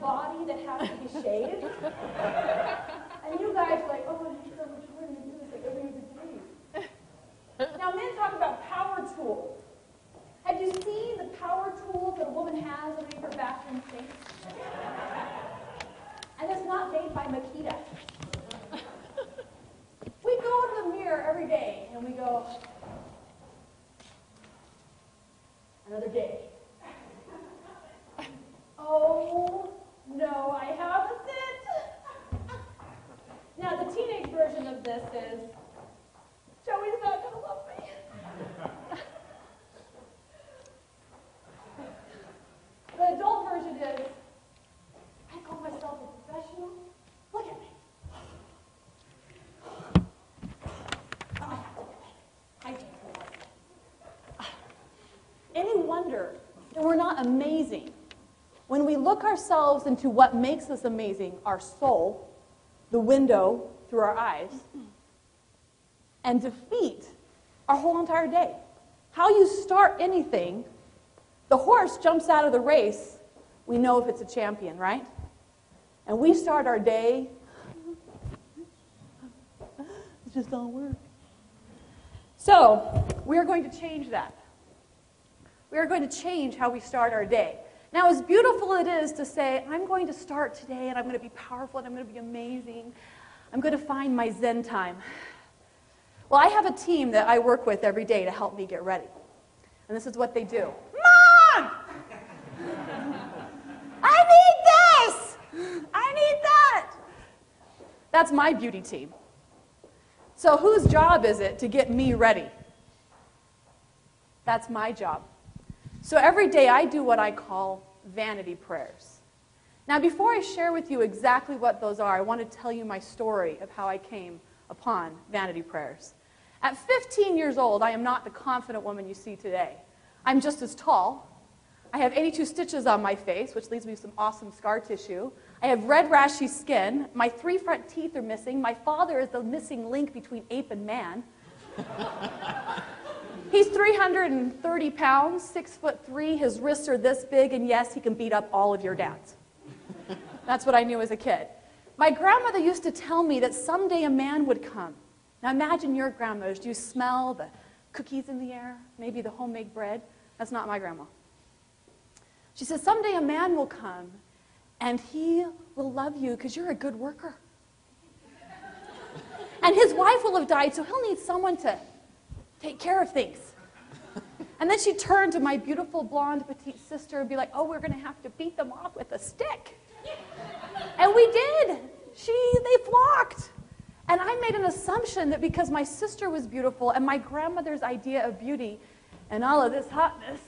body that has to be shaved. And you guys are like, oh, I need so much more to do this like every other day. Now, men talk about power tools. Have you seen the power tools that a woman has underneath her bathroom sink? And it's not made by Makita. We go to the mirror every day and we go, another day. Oh, no, I haven't it. Now, the teenage version of this is, Joey's not going to love me. The adult version is, I call myself a professional. Look at me. Any wonder that we're not amazing when we look ourselves into what makes us amazing, our soul, the window through our eyes, and defeat our whole entire day? How you start anything, the horse jumps out of the race, we know if it's a champion, right? And we start our day, it just don't work. So, we are going to change that. We are going to change how we start our day. Now, as beautiful it is to say, I'm going to start today and I'm going to be powerful and I'm going to be amazing. I'm going to find my Zen time. Well, I have a team that I work with every day to help me get ready. And this is what they do. Mom! I need this! I need that! That's my beauty team. So whose job is it to get me ready? That's my job. So every day I do what I call vanity prayers. Now before I share with you exactly what those are, I want to tell you my story of how I came upon vanity prayers. At 15 years old, I am not the confident woman you see today. I'm just as tall. I have 82 stitches on my face, which leaves me with some awesome scar tissue. I have red, rashy skin. My 3 front teeth are missing. My father is the missing link between ape and man. He's 330 pounds, 6'3". His wrists are this big, and yes, he can beat up all of your dads. That's what I knew as a kid. My grandmother used to tell me that someday a man would come. Now imagine your grandmothers. Do you smell the cookies in the air? Maybe the homemade bread? That's not my grandma. She says, someday a man will come, and he will love you because you're a good worker. And his wife will have died, so he'll need someone to take care of things. And then she'd turn to my beautiful blonde petite sister and be like, oh, we're going to have to beat them off with a stick. And we did. They flocked. And I made an assumption that because my sister was beautiful and my grandmother's idea of beauty and all of this hotness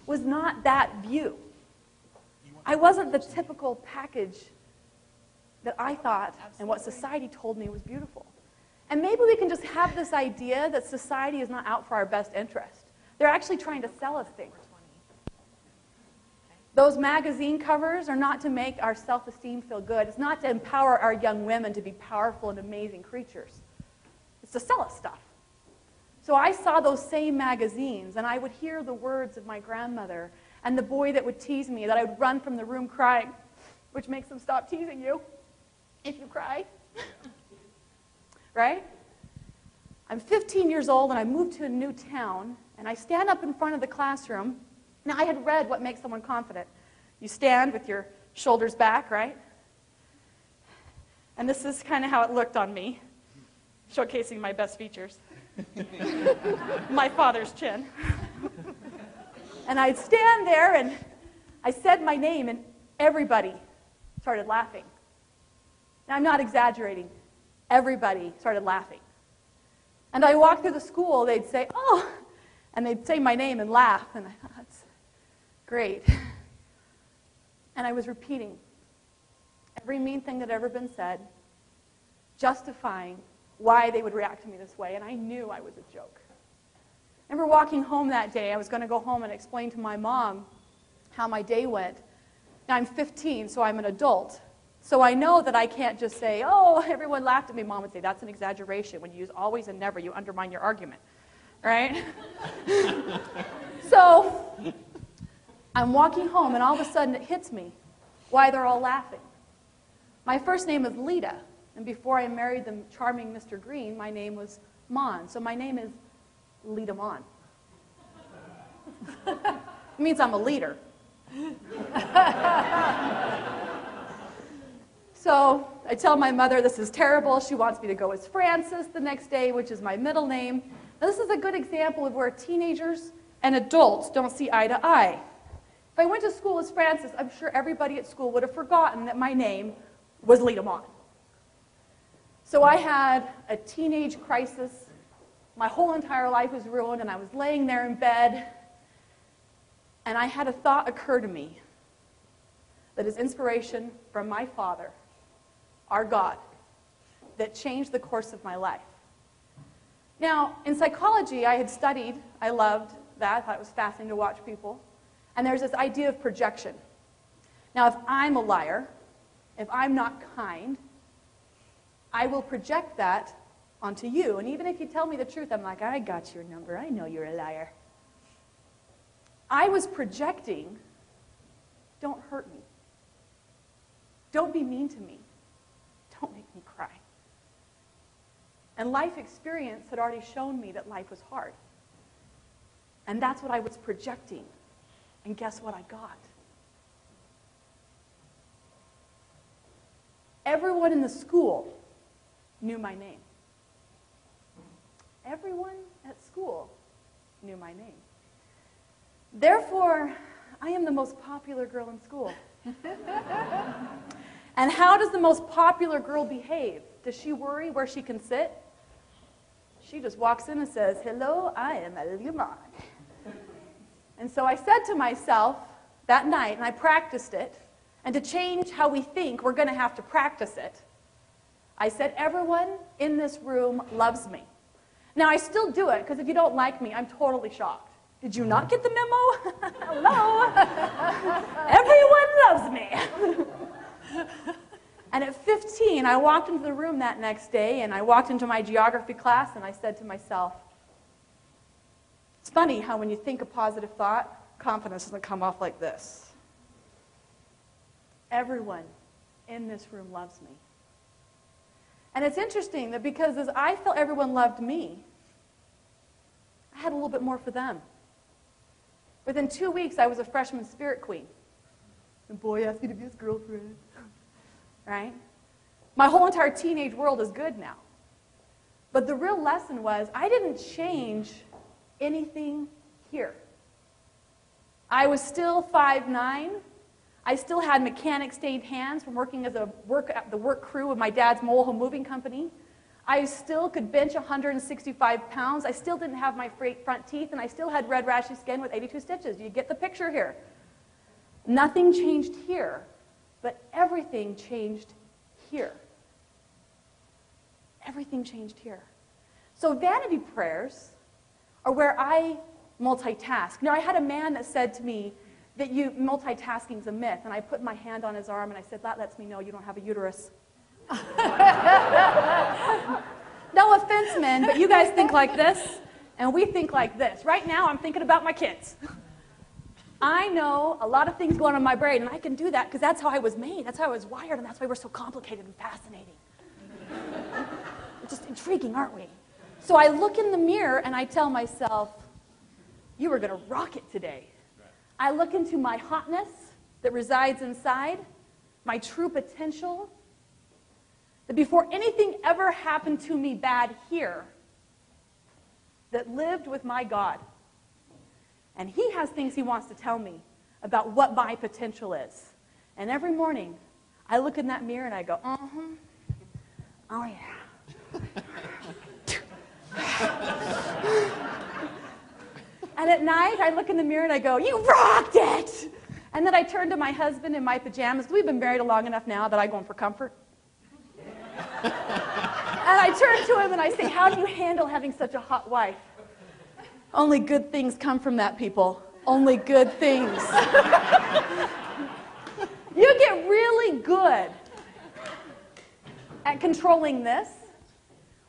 was not that view. I wasn't the typical package that I thought and what society told me was beautiful. And maybe we can just have this idea that society is not out for our best interest. They're actually trying to sell us things. Those magazine covers are not to make our self-esteem feel good. It's not to empower our young women to be powerful and amazing creatures. It's to sell us stuff. So I saw those same magazines, and I would hear the words of my grandmother and the boy that would tease me, that I would run from the room crying, which makes them stop teasing you if you cry. Right? I'm 15 years old, and I moved to a new town, and I stand up in front of the classroom. Now, I had read What Makes Someone Confident. You stand with your shoulders back, right? And this is kind of how it looked on me, showcasing my best features. My father's chin. And I'd stand there, and I said my name, and everybody started laughing. Now, I'm not exaggerating. Everybody started laughing. And I walked through the school, they'd say, oh, and they'd say my name and laugh, and I thought, that's great. And I was repeating every mean thing that had ever been said, justifying why they would react to me this way, and I knew I was a joke. I remember walking home that day. I was going to go home and explain to my mom how my day went. Now, I'm 15, so I'm an adult. So I know that I can't just say, oh, everyone laughed at me. Mom would say, that's an exaggeration. When you use always and never, you undermine your argument, right? So I'm walking home, and all of a sudden it hits me. why they're all laughing. My first name is Leta, and before I married the charming Mr. Greene, my name was Mon. So my name is Leta Mon. It means I'm a leader. So I tell my mother this is terrible. She wants me to go as Frances the next day, which is my middle name. Now, this is a good example of where teenagers and adults don't see eye to eye. If I went to school as Frances, I'm sure everybody at school would have forgotten that my name was Leta Mon. So I had a teenage crisis. My whole entire life was ruined, and I was laying there in bed, and I had a thought occur to me that is inspiration from my Father, our God, that changed the course of my life. Now, in psychology, I had studied, I loved that, I thought it was fascinating to watch people, and there's this idea of projection. Now, if I'm a liar, if I'm not kind, I will project that onto you. And even if you tell me the truth, I'm like, I got your number. I know you're a liar. I was projecting, don't hurt me. Don't be mean to me. Don't make me cry. And life experience had already shown me that life was hard. And that's what I was projecting. And guess what I got? Everyone in the school knew my name. Everyone at school knew my name. Therefore, I am the most popular girl in school. And how does the most popular girl behave? Does she worry where she can sit? She just walks in and says, hello, I am a Limon. And so I said to myself that night, and I practiced it, and to change how we think, we're going to have to practice it. I said, everyone in this room loves me. Now, I still do it, because if you don't like me, I'm totally shocked. Did you not get the memo? Hello? Everyone loves me. And at 15, I walked into the room that next day, and I walked into my geography class, and I said to myself, it's funny how when you think a positive thought, confidence doesn't come off like this. Everyone in this room loves me. And it's interesting that because as I felt everyone loved me, I had a little bit more for them. Within 2 weeks, I was a freshman spirit queen. The boy asked me to be his girlfriend. Right? My whole entire teenage world is good now. But the real lesson was I didn't change anything here. I was still 5'9". I still had mechanic-stained hands from working as the work crew of my dad's mobile home moving company. I still could bench 165 pounds. I still didn't have my front teeth, and I still had red rashy skin with 82 stitches. You get the picture here. Nothing changed here, but everything changed here. Everything changed here. So vanity prayers are where I multitask. Now, I had a man that said to me that multitasking is a myth, and I put my hand on his arm, and I said, that lets me know you don't have a uterus. No offense, men, but you guys think like this, and we think like this. Right now, I'm thinking about my kids. I know a lot of things going on in my brain, and I can do that because that's how I was made. That's how I was wired, and that's why we're so complicated and fascinating. We're just intriguing, aren't we? So I look in the mirror, and I tell myself, you are going to rock it today. I look into my hotness that resides inside, my true potential, that before anything ever happened to me bad here, that lived with my God. And he has things he wants to tell me about what my potential is. And every morning, I look in that mirror and I go, oh yeah. And at night, I look in the mirror and I go, you rocked it! And then I turn to my husband in my pajamas. We've been married long enough now that I go in for comfort. And I turn to him and I say, how do you handle having such a hot wife? Only good things come from that, people. Only good things. You get really good at controlling this.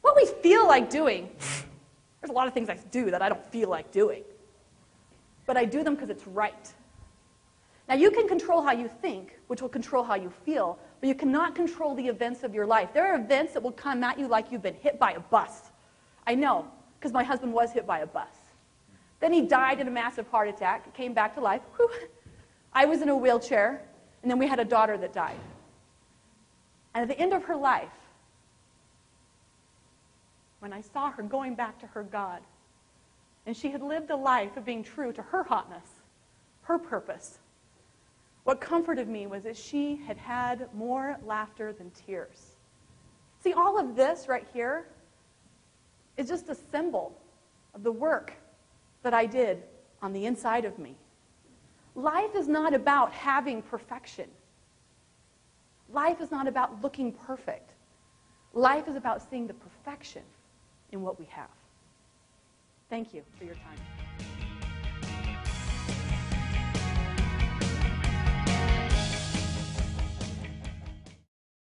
What we feel like doing, there's a lot of things I do that I don't feel like doing. But I do them because it's right. Now, you can control how you think, which will control how you feel, but you cannot control the events of your life. There are events that will come at you like you've been hit by a bus. I know, because my husband was hit by a bus. Then he died in a massive heart attack, came back to life. Whew. I was in a wheelchair, and then we had a daughter that died. And at the end of her life, when I saw her going back to her God, and she had lived a life of being true to her hotness, her purpose, what comforted me was that she had had more laughter than tears. See, all of this right here is just a symbol of the work that I did on the inside of me. Life is not about having perfection. Life is not about looking perfect. Life is about seeing the perfection in what we have. Thank you for your time.